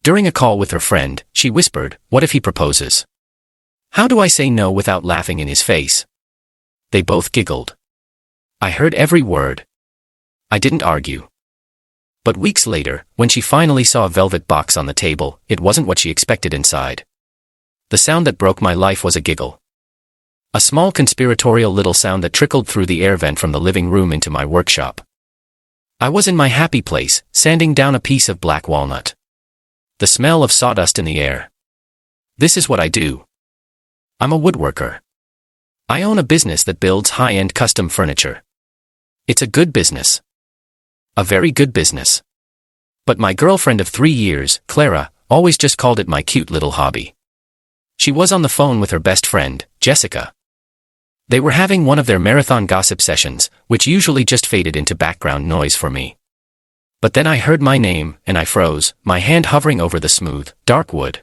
During a call with her friend, she whispered, "What if he proposes? How do I say no without laughing in his face?" They both giggled. I heard every word. I didn't argue. But weeks later, when she finally saw a velvet box on the table, it wasn't what she expected inside. The sound that broke my life was a giggle. A small conspiratorial little sound that trickled through the air vent from the living room into my workshop. I was in my happy place, sanding down a piece of black walnut. The smell of sawdust in the air. This is what I do. I'm a woodworker. I own a business that builds high-end custom furniture. It's a good business. A very good business. But my girlfriend of 3 years, Clara, always just called it my cute little hobby. She was on the phone with her best friend, Jessica. They were having one of their marathon gossip sessions, which usually just faded into background noise for me. But then I heard my name, and I froze, my hand hovering over the smooth, dark wood.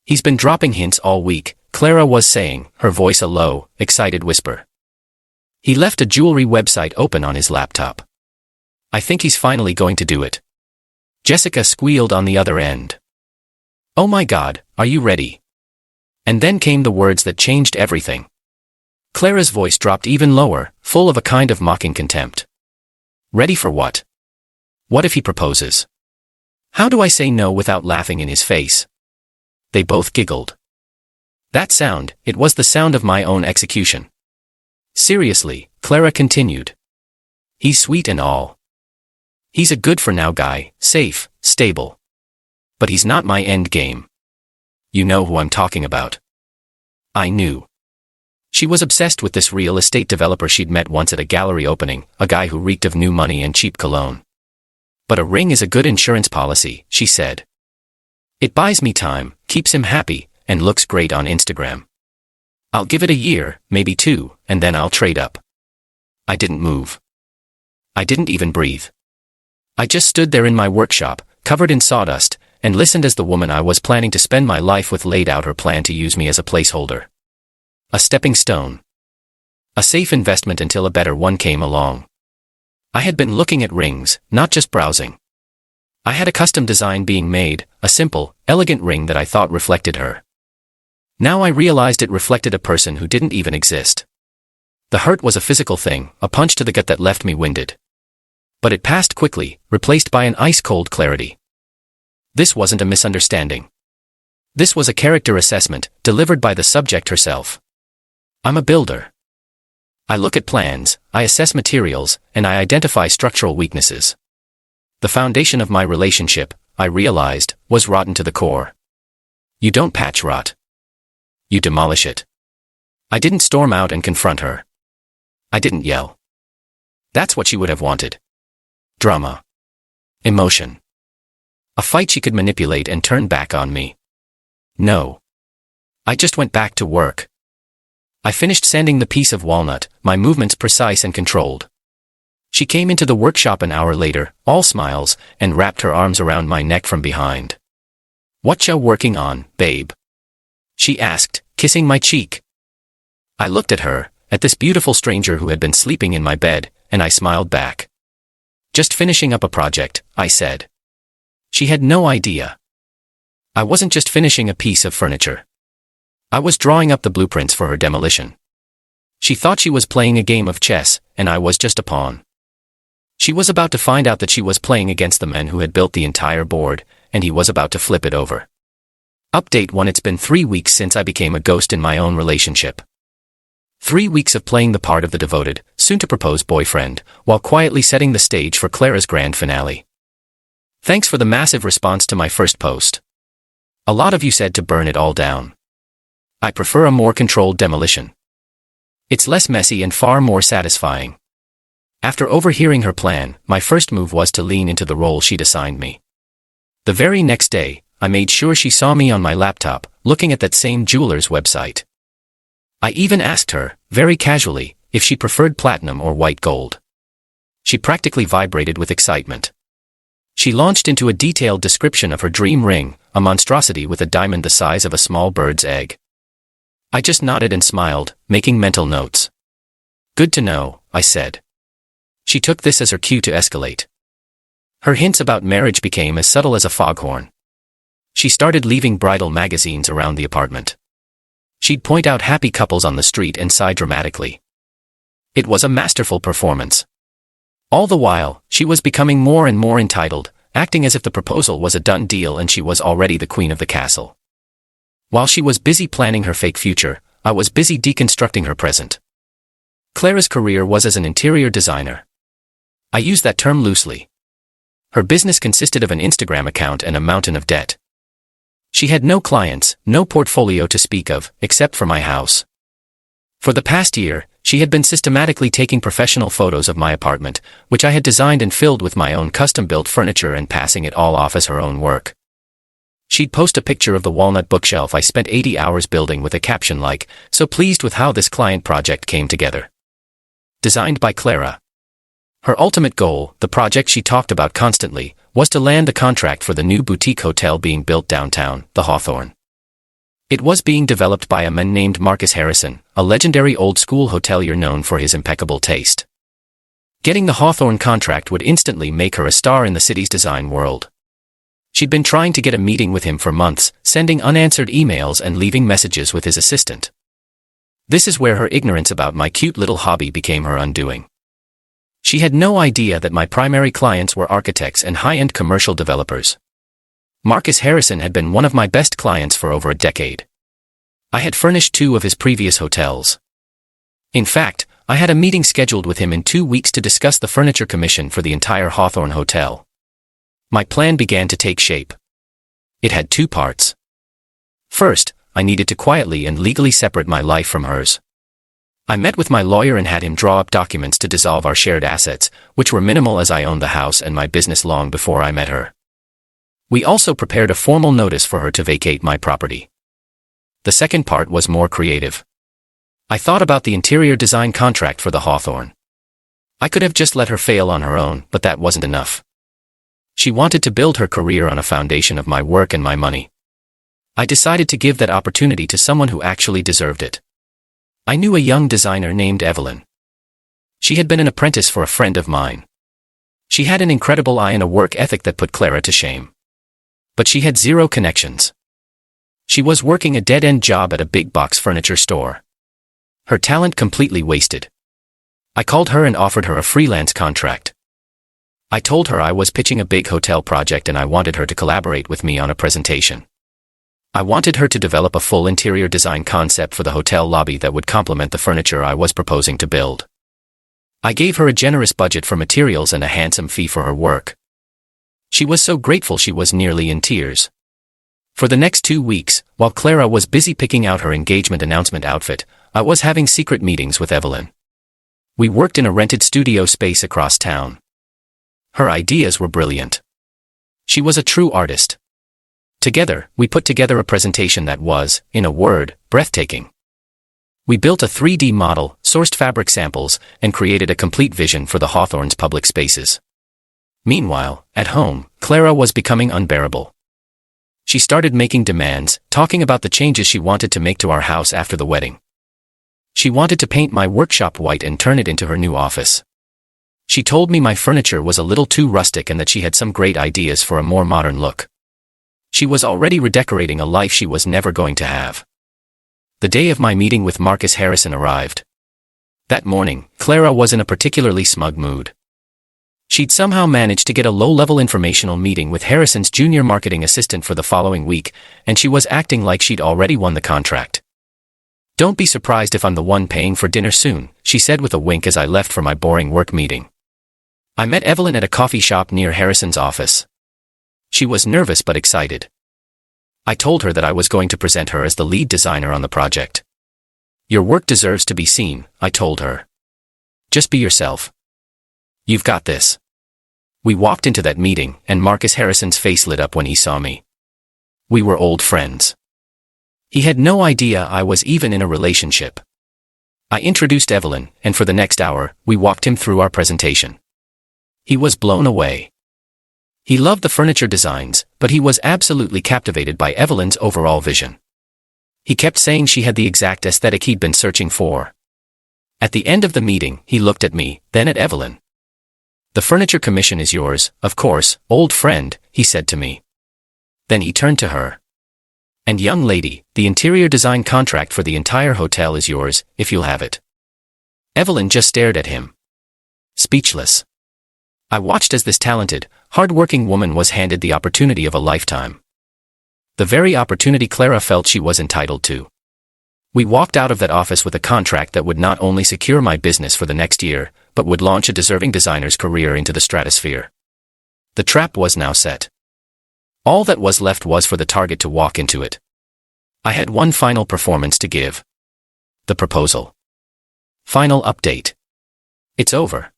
"He's been dropping hints all week," Clara was saying, her voice a low, excited whisper. "He left a jewelry website open on his laptop. I think he's finally going to do it." Jessica squealed on the other end. "Oh my God, are you ready?" And then came the words that changed everything. Clara's voice dropped even lower, full of a kind of mocking contempt. "Ready for what? What if he proposes? How do I say no without laughing in his face?" They both giggled. That sound, it was the sound of my own execution. "Seriously," Clara continued. "He's sweet and all. He's a good-for-now guy, safe, stable. But he's not my end game. You know who I'm talking about." I knew. She was obsessed with this real estate developer she'd met once at a gallery opening, a guy who reeked of new money and cheap cologne. "But a ring is a good insurance policy," she said. "It buys me time, keeps him happy, and looks great on Instagram. I'll give it a year, maybe 2, and then I'll trade up." I didn't move. I didn't even breathe. I just stood there in my workshop, covered in sawdust, and listened as the woman I was planning to spend my life with laid out her plan to use me as a placeholder. A stepping stone. A safe investment until a better one came along. I had been looking at rings, not just browsing. I had a custom design being made, a simple, elegant ring that I thought reflected her. Now I realized it reflected a person who didn't even exist. The hurt was a physical thing, a punch to the gut that left me winded. But it passed quickly, replaced by an ice-cold clarity. This wasn't a misunderstanding. This was a character assessment, delivered by the subject herself. I'm a builder. I look at plans, I assess materials, and I identify structural weaknesses. The foundation of my relationship, I realized, was rotten to the core. You don't patch rot. You demolish it. I didn't storm out and confront her. I didn't yell. That's what she would have wanted. Drama. Emotion. A fight she could manipulate and turn back on me. No. I just went back to work. I finished sanding the piece of walnut, my movements precise and controlled. She came into the workshop an hour later, all smiles, and wrapped her arms around my neck from behind. "What ya working on, babe?" she asked, kissing my cheek. I looked at her, at this beautiful stranger who had been sleeping in my bed, and I smiled back. "Just finishing up a project," I said. She had no idea. I wasn't just finishing a piece of furniture. I was drawing up the blueprints for her demolition. She thought she was playing a game of chess, and I was just a pawn. She was about to find out that she was playing against the man who had built the entire board, and he was about to flip it over. Update 1: It's been 3 weeks since I became a ghost in my own relationship. 3 weeks of playing the part of the devoted, soon-to-propose boyfriend, while quietly setting the stage for Clara's grand finale. Thanks for the massive response to my first post. A lot of you said to burn it all down. I prefer a more controlled demolition. It's less messy and far more satisfying. After overhearing her plan, my first move was to lean into the role she'd assigned me. The very next day, I made sure she saw me on my laptop, looking at that same jeweler's website. I even asked her, very casually, if she preferred platinum or white gold. She practically vibrated with excitement. She launched into a detailed description of her dream ring, a monstrosity with a diamond the size of a small bird's egg. I just nodded and smiled, making mental notes. "Good to know," I said. She took this as her cue to escalate. Her hints about marriage became as subtle as a foghorn. She started leaving bridal magazines around the apartment. She'd point out happy couples on the street and sigh dramatically. It was a masterful performance. All the while, she was becoming more and more entitled, acting as if the proposal was a done deal and she was already the queen of the castle. While she was busy planning her fake future, I was busy deconstructing her present. Clara's career was as an interior designer. I use that term loosely. Her business consisted of an Instagram account and a mountain of debt. She had no clients, no portfolio to speak of, except for my house. For the past year, she had been systematically taking professional photos of my apartment, which I had designed and filled with my own custom-built furniture, and passing it all off as her own work. She'd post a picture of the walnut bookshelf I spent 80 hours building with a caption like, "So pleased with how this client project came together. Designed by Clara." Her ultimate goal, the project she talked about constantly, was to land the contract for the new boutique hotel being built downtown, the Hawthorne. It was being developed by a man named Marcus Harrison, a legendary old-school hotelier known for his impeccable taste. Getting the Hawthorne contract would instantly make her a star in the city's design world. She'd been trying to get a meeting with him for months, sending unanswered emails and leaving messages with his assistant. This is where her ignorance about my cute little hobby became her undoing. She had no idea that my primary clients were architects and high-end commercial developers. Marcus Harrison had been one of my best clients for over a decade. I had furnished 2 of his previous hotels. In fact, I had a meeting scheduled with him in 2 weeks to discuss the furniture commission for the entire Hawthorne Hotel. My plan began to take shape. It had 2 parts. First, I needed to quietly and legally separate my life from hers. I met with my lawyer and had him draw up documents to dissolve our shared assets, which were minimal as I owned the house and my business long before I met her. We also prepared a formal notice for her to vacate my property. The second part was more creative. I thought about the interior design contract for the Hawthorne. I could have just let her fail on her own, but that wasn't enough. She wanted to build her career on a foundation of my work and my money. I decided to give that opportunity to someone who actually deserved it. I knew a young designer named Evelyn. She had been an apprentice for a friend of mine. She had an incredible eye and a work ethic that put Clara to shame. But she had 0 connections. She was working a dead-end job at a big-box furniture store. Her talent completely wasted. I called her and offered her a freelance contract. I told her I was pitching a big hotel project and I wanted her to collaborate with me on a presentation. I wanted her to develop a full interior design concept for the hotel lobby that would complement the furniture I was proposing to build. I gave her a generous budget for materials and a handsome fee for her work. She was so grateful she was nearly in tears. For the next 2 weeks, while Clara was busy picking out her engagement announcement outfit, I was having secret meetings with Evelyn. We worked in a rented studio space across town. Her ideas were brilliant. She was a true artist. Together, we put together a presentation that was, in a word, breathtaking. We built a 3D model, sourced fabric samples, and created a complete vision for the Hawthorne's public spaces. Meanwhile, at home, Clara was becoming unbearable. She started making demands, talking about the changes she wanted to make to our house after the wedding. She wanted to paint my workshop white and turn it into her new office. She told me my furniture was a little too rustic and that she had some great ideas for a more modern look. She was already redecorating a life she was never going to have. The day of my meeting with Marcus Harrison arrived. That morning, Clara was in a particularly smug mood. She'd somehow managed to get a low-level informational meeting with Harrison's junior marketing assistant for the following week, and she was acting like she'd already won the contract. "Don't be surprised if I'm the one paying for dinner soon," she said with a wink as I left for my boring work meeting. I met Evelyn at a coffee shop near Harrison's office. She was nervous but excited. I told her that I was going to present her as the lead designer on the project. "Your work deserves to be seen," I told her. "Just be yourself. You've got this." We walked into that meeting, and Marcus Harrison's face lit up when he saw me. We were old friends. He had no idea I was even in a relationship. I introduced Evelyn, and for the next hour, we walked him through our presentation. He was blown away. He loved the furniture designs, but he was absolutely captivated by Evelyn's overall vision. He kept saying she had the exact aesthetic he'd been searching for. At the end of the meeting, he looked at me, then at Evelyn. "The furniture commission is yours, of course, old friend," he said to me. Then he turned to her. And young lady, the interior design contract for the entire hotel is yours, if you'll have it. Evelyn just stared at him. Speechless. I watched as this talented, hard-working woman was handed the opportunity of a lifetime. The very opportunity Clara felt she was entitled to. We walked out of that office with a contract that would not only secure my business for the next year, but would launch a deserving designer's career into the stratosphere. The trap was now set. All that was left was for the target to walk into it. I had one final performance to give. The proposal. Final update. It's over.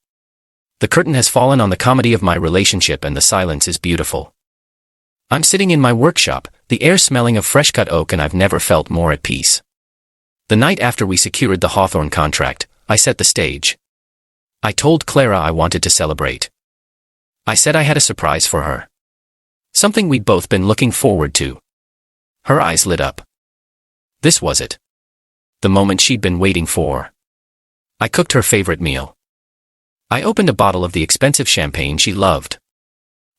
The curtain has fallen on the comedy of my relationship and the silence is beautiful. I'm sitting in my workshop, the air smelling of fresh-cut oak, and I've never felt more at peace. The night after we secured the Hawthorne contract, I set the stage. I told Clara I wanted to celebrate. I said I had a surprise for her. Something we'd both been looking forward to. Her eyes lit up. This was it. The moment she'd been waiting for. I cooked her favorite meal. I opened a bottle of the expensive champagne she loved.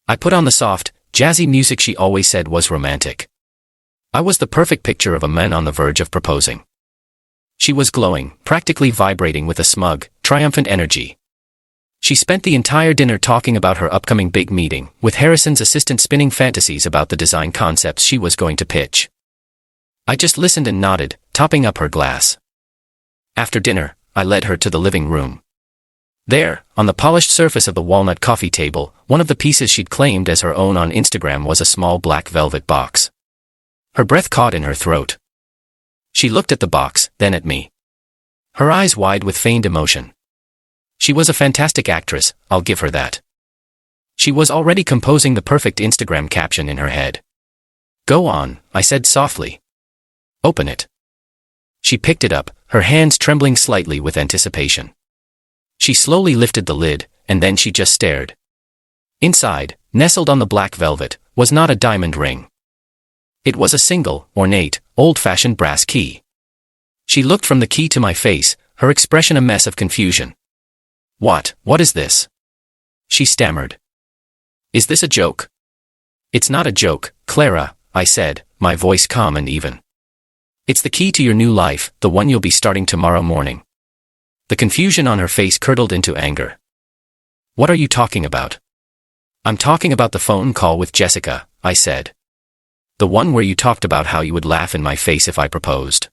I put on the soft, jazzy music she always said was romantic. I was the perfect picture of a man on the verge of proposing. She was glowing, practically vibrating with a smug, triumphant energy. She spent the entire dinner talking about her upcoming big meeting, with Harrison's assistant spinning fantasies about the design concepts she was going to pitch. I just listened and nodded, topping up her glass. After dinner, I led her to the living room. There, on the polished surface of the walnut coffee table, one of the pieces she'd claimed as her own on Instagram was a small black velvet box. Her breath caught in her throat. She looked at the box, then at me. Her eyes wide with feigned emotion. She was a fantastic actress, I'll give her that. She was already composing the perfect Instagram caption in her head. Go on, I said softly. Open it. She picked it up, her hands trembling slightly with anticipation. She slowly lifted the lid, and then she just stared. Inside, nestled on the black velvet, was not a diamond ring. It was a single, ornate, old-fashioned brass key. She looked from the key to my face, her expression a mess of confusion. What is this? She stammered. Is this a joke? It's not a joke, Clara, I said, my voice calm and even. It's the key to your new life, the one you'll be starting tomorrow morning. The confusion on her face curdled into anger. What are you talking about? I'm talking about the phone call with Jessica, I said. The one where you talked about how you would laugh in my face if I proposed.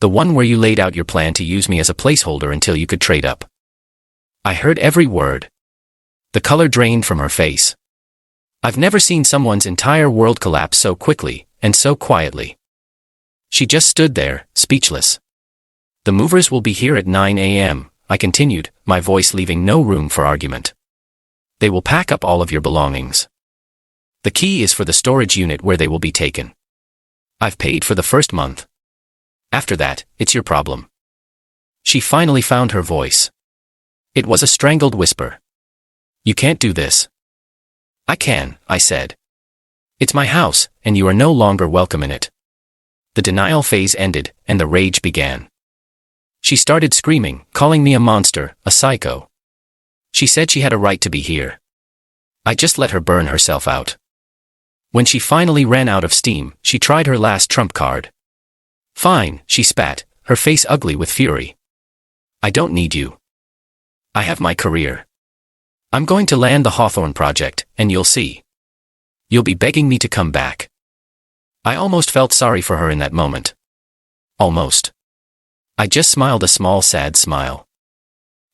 The one where you laid out your plan to use me as a placeholder until you could trade up. I heard every word. The color drained from her face. I've never seen someone's entire world collapse so quickly, and so quietly. She just stood there, speechless. The movers will be here at 9 a.m., I continued, my voice leaving no room for argument. They will pack up all of your belongings. The key is for the storage unit where they will be taken. I've paid for the first month. After that, it's your problem. She finally found her voice. It was a strangled whisper. You can't do this. I can, I said. It's my house, and you are no longer welcome in it. The denial phase ended, and the rage began. She started screaming, calling me a monster, a psycho. She said she had a right to be here. I just let her burn herself out. When she finally ran out of steam, she tried her last trump card. Fine, she spat, her face ugly with fury. I don't need you. I have my career. I'm going to land the Hawthorne project, and you'll see. You'll be begging me to come back. I almost felt sorry for her in that moment. Almost. I just smiled a small sad smile.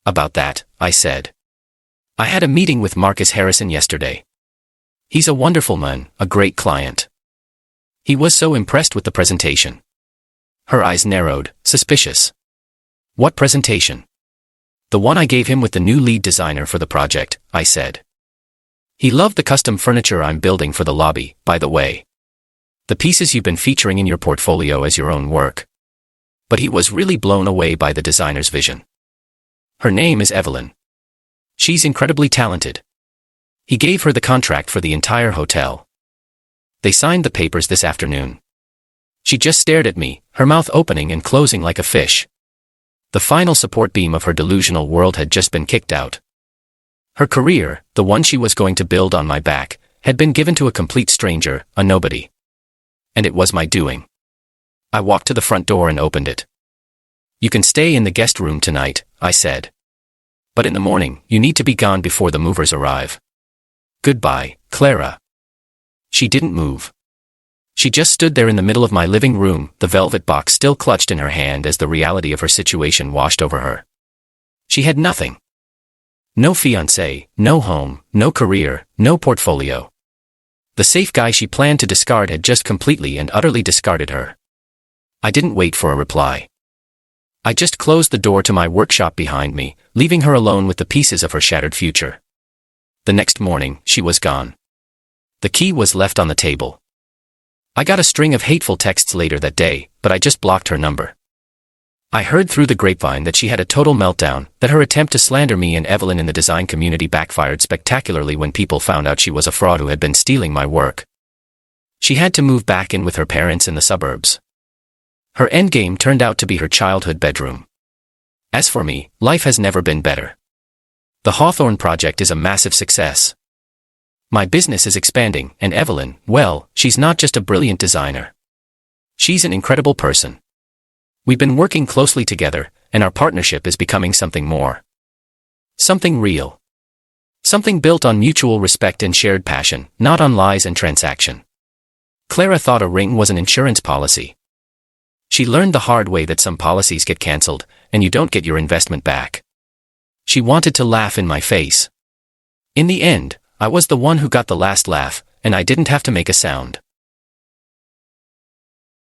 About that, I said. I had a meeting with Marcus Harrison yesterday. He's a wonderful man, a great client. He was so impressed with the presentation. Her eyes narrowed, suspicious. What presentation? The one I gave him with the new lead designer for the project, I said. He loved the custom furniture I'm building for the lobby, by the way. The pieces you've been featuring in your portfolio as your own work. But he was really blown away by the designer's vision. Her name is Evelyn. She's incredibly talented. He gave her the contract for the entire hotel. They signed the papers this afternoon. She just stared at me, her mouth opening and closing like a fish. The final support beam of her delusional world had just been kicked out. Her career, the one she was going to build on my back, had been given to a complete stranger, a nobody. And it was my doing. I walked to the front door and opened it. "You can stay in the guest room tonight," I said. "But in the morning, you need to be gone before the movers arrive. Goodbye, Clara." She didn't move. She just stood there in the middle of my living room, the velvet box still clutched in her hand as the reality of her situation washed over her. She had nothing. No fiancé, no home, no career, no portfolio. The safe guy she planned to discard had just completely and utterly discarded her. I didn't wait for a reply. I just closed the door to my workshop behind me, leaving her alone with the pieces of her shattered future. The next morning, she was gone. The key was left on the table. I got a string of hateful texts later that day, but I just blocked her number. I heard through the grapevine that she had a total meltdown, that her attempt to slander me and Evelyn in the design community backfired spectacularly when people found out she was a fraud who had been stealing my work. She had to move back in with her parents in the suburbs. Her endgame turned out to be her childhood bedroom. As for me, life has never been better. The Hawthorne project is a massive success. My business is expanding, and Evelyn, well, she's not just a brilliant designer. She's an incredible person. We've been working closely together, and our partnership is becoming something more. Something real. Something built on mutual respect and shared passion, not on lies and transaction. Clara thought a ring was an insurance policy. She learned the hard way that some policies get cancelled, and you don't get your investment back. She wanted to laugh in my face. In the end, I was the one who got the last laugh, and I didn't have to make a sound.